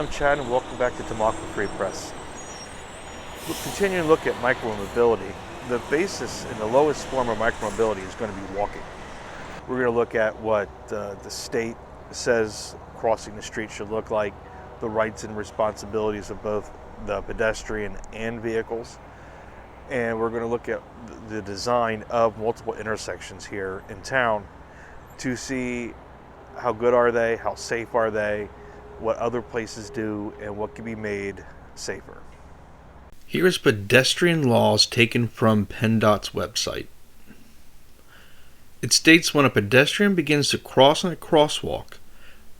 I'm Chad, and welcome back to Tamaqua Free Press. We'll continue to look at micromobility. The basis and the lowest form of micromobility is going to be walking. We're going to look at what the state says crossing the street should look like, the rights and responsibilities of both the pedestrian and vehicles, and we're going to look at the design of multiple intersections here in town to see how good are they, how safe are they, what other places do, and what can be made safer. Here's pedestrian laws taken from PennDOT's website. It states when a pedestrian begins to cross on a crosswalk,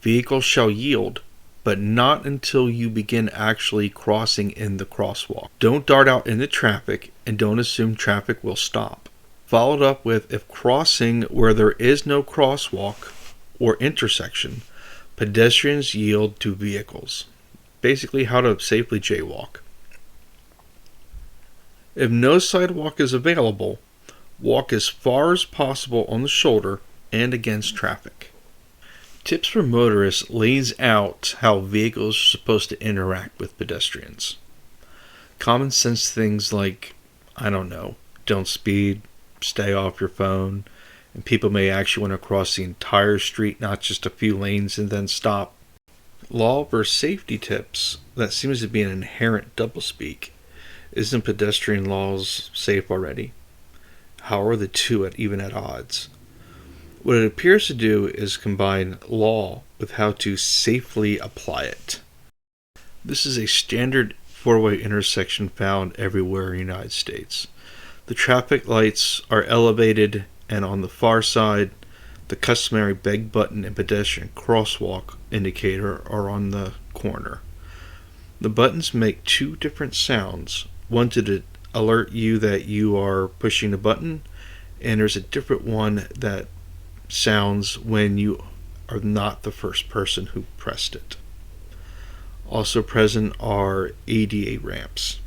vehicles shall yield, but not until you begin actually crossing in the crosswalk. Don't dart out into traffic and don't assume traffic will stop. Followed up with if crossing where there is no crosswalk or intersection, pedestrians yield to vehicles. Basically, how to safely jaywalk. If no sidewalk is available, walk as far as possible on the shoulder and against traffic. Tips for motorists lays out how vehicles are supposed to interact with pedestrians. Common sense things like, don't speed, stay off your phone, and people may actually want to cross the entire street, not just a few lanes and then stop. Law versus safety tips, that seems to be an inherent doublespeak. Isn't pedestrian laws safe already? How are the two even at odds? What it appears to do is combine law with how to safely apply it. This is a standard four-way intersection found everywhere in the United States. The traffic lights are elevated, and on the far side, the customary beg button and pedestrian crosswalk indicator are on the corner. The buttons make two different sounds, one to alert you that you are pushing the button, and there's a different one that sounds when you are not the first person who pressed it. Also present are ADA ramps.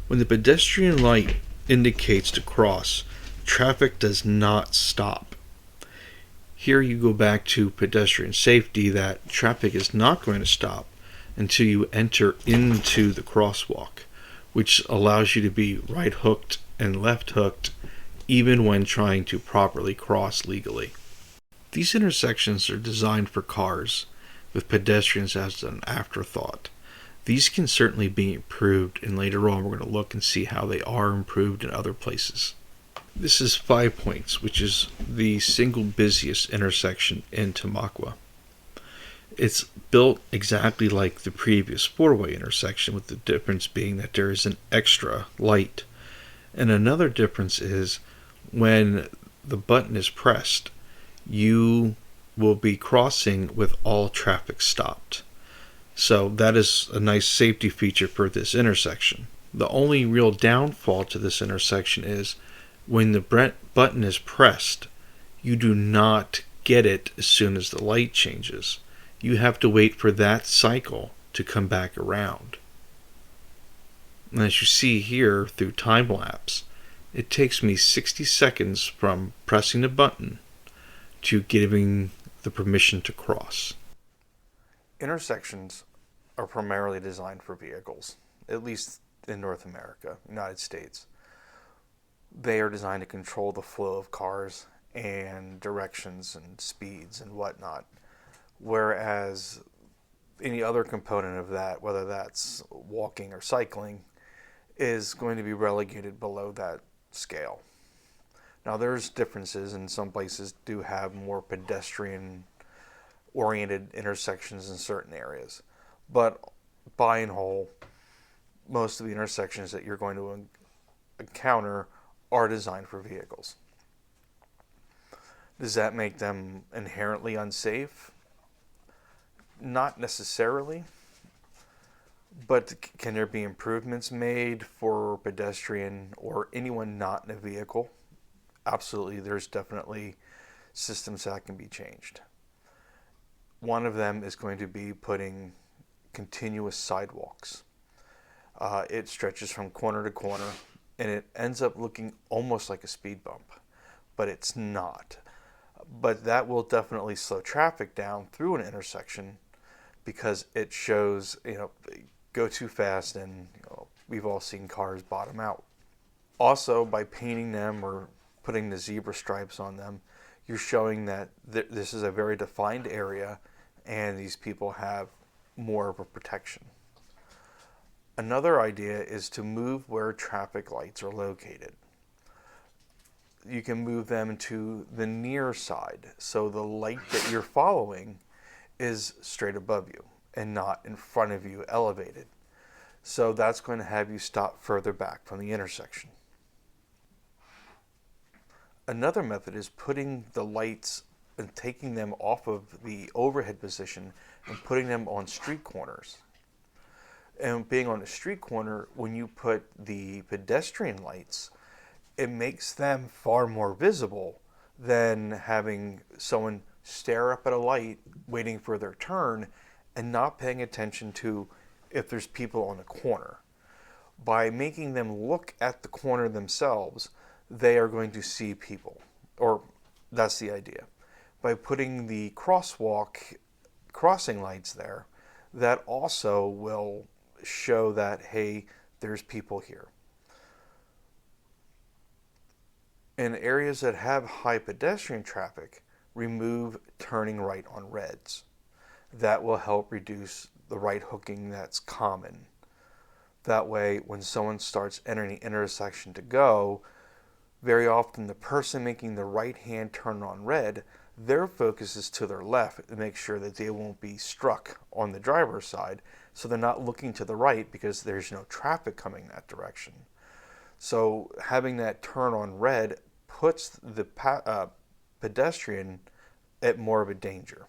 When the pedestrian light indicates to cross, traffic does not stop. Here you go back to pedestrian safety, that traffic is not going to stop until you enter into the crosswalk, which allows you to be right hooked and left hooked even when trying to properly cross legally. These intersections are designed for cars, with pedestrians as an afterthought. These can certainly be improved, and later on we're going to look and see how they are improved in other places. This is 5 Points, which is the single busiest intersection in Tamaqua. It's built exactly like the previous four-way intersection, with the difference being that there is an extra light. And another difference is when the button is pressed, you will be crossing with all traffic stopped. So that is a nice safety feature for this intersection. The only real downfall to this intersection is when the button is pressed, you do not get it as soon as the light changes. You have to wait for that cycle to come back around. And as you see here through time lapse, it takes me 60 seconds from pressing the button to giving the permission to cross. Intersections are primarily designed for vehicles, at least in North America, United States. They are designed to control the flow of cars and directions and speeds and whatnot. Whereas any other component of that, whether that's walking or cycling, is going to be relegated below that scale. Now there's differences, and some places do have more pedestrian oriented intersections in certain areas. But by and whole, most of the intersections that you're going to encounter are designed for vehicles. Does that make them inherently unsafe? Not necessarily. But can there be improvements made for pedestrian or anyone not in a vehicle? Absolutely, there's definitely systems that can be changed. One of them is going to be putting continuous sidewalks. It stretches from corner to corner, and it ends up looking almost like a speed bump, but it's not. But that will definitely slow traffic down through an intersection because it shows, go too fast, and we've all seen cars bottom out. Also, by painting them or putting the zebra stripes on them, you're showing that this is a very defined area and these people have more of a protection. Another idea is to move where traffic lights are located. You can move them to the near side, so the light that you're following is straight above you and not in front of you elevated. So that's going to have you stop further back from the intersection. Another method is putting the lights and taking them off of the overhead position and putting them on street corners. And being on a street corner, when you put the pedestrian lights, it makes them far more visible than having someone stare up at a light waiting for their turn and not paying attention to if there's people on the corner. By making them look at the corner themselves, they are going to see people, or that's the idea. By putting the crossing lights there, that also will show that, hey, there's people here. In areas that have high pedestrian traffic, remove turning right on reds. That will help reduce the right hooking that's common. That way, when someone starts entering the intersection to go, very often the person making the right-hand turn on red, their focus is to their left to make sure that they won't be struck on the driver's side, so they're not looking to the right because there's no traffic coming that direction. So having that turn on red puts the pedestrian at more of a danger.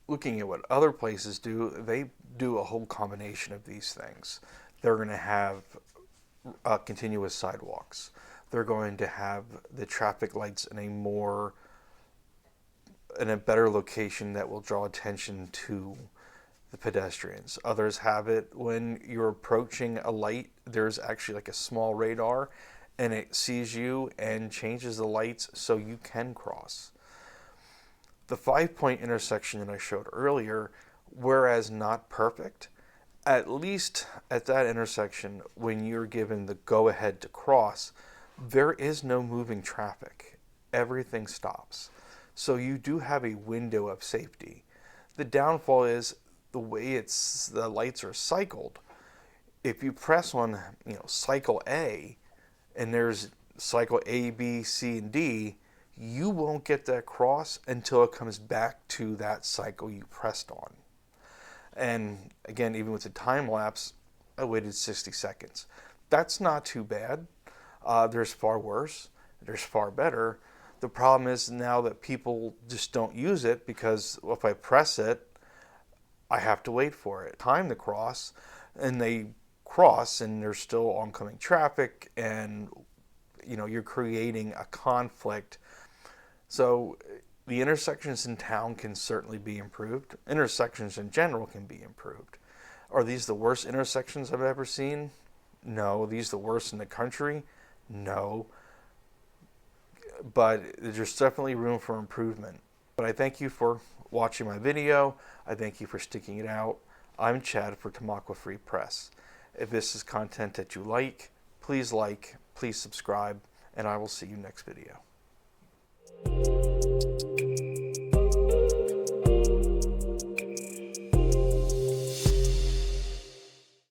Looking at what other places do, they do a whole combination of these things. They're going to have continuous sidewalks. They're going to have the traffic lights in a better location that will draw attention to the pedestrians. Others have it when you're approaching a light, there's actually like a small radar and it sees you and changes the lights so you can cross. The 5-point intersection that I showed earlier, whereas not perfect, at least at that intersection, when you're given the go-ahead to cross, there is no moving traffic. Everything stops. So you do have a window of safety. The downfall is the way the lights are cycled. If you press on, cycle A, and there's cycle A, B, C, and D, you won't get that cross until it comes back to that cycle you pressed on. And again, even with the time lapse, I waited 60 seconds. That's not too bad. There's far worse. There's far better. The problem is now that people just don't use it because if I press it, I have to wait for it. Time to cross, and they cross, and there's still oncoming traffic, and you're creating a conflict. So the intersections in town can certainly be improved. Intersections in general can be improved. Are these the worst intersections I've ever seen? No. Are these the worst in the country? No. But there's definitely room for improvement. But I thank you for watching my video. I thank you for sticking it out. I'm Chad for Tamaqua Free Press. If this is content that you like, please subscribe, and I will see you next video.